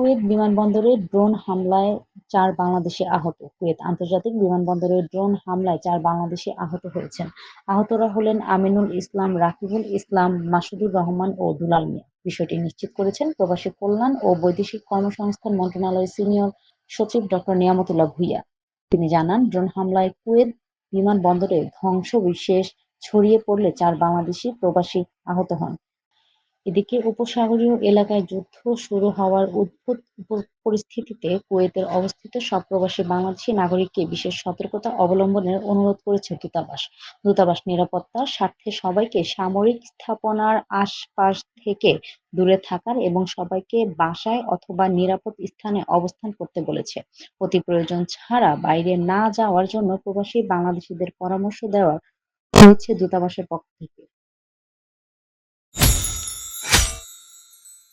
Kuwait বিমানবন্দরে drone হামলায় ৪ বাংলাদেশি আহত। কুয়েত আন্তর্জাতিক বিমানবন্দরে ড্রোন হামলায় ৪ বাংলাদেশি আহত হয়েছেন। আহতরা হলেন আমিনুল ইসলাম, রাকিবুল ইসলাম, মাসুদুর রহমান ও দুলাল মিয়া। বিষয়টি নিশ্চিত করেছেন প্রবাসী কল্যাণ ও বৈদেশিক কর্মসংস্থান মন্ত্রণালয়ের সিনিয়র সচিব ডক্টর নিয়ামতুল্লাহ ভূঁইয়া। তিনি জানান, ড্রোন হামলায় কুয়েত বিমানবন্দরে ধ্বংসবিশেষ ছড়িয়ে পড়লে ৪ বাংলাদেশি প্রবাসী আহত হন। এদিকে উপসাগরীয় এলাকায় যুদ্ধ শুরু হওয়ার উদ্ভূত পরিস্থিতিতে কুয়েতে অবস্থিত সব প্রবাসী বাংলাদেশি নাগরিককে বিশেষ সতর্কতা অবলম্বনের অনুরোধ করেছে দূতাবাস। দূতাবাস নিরাপত্তার স্বার্থে সবাইকে সামরিক স্থাপনার আশপাশ থেকে দূরে থাকার এবং সবাইকে বাসায় অথবা নিরাপদ স্থানে অবস্থান করতে বলেছে। অতি প্রয়োজন ছাড়া বাইরে না যাওয়ার জন্য প্রবাসী বাংলাদেশিদের পরামর্শ দেওয়া হয়েছে দূতাবাসের পক্ষ থেকে।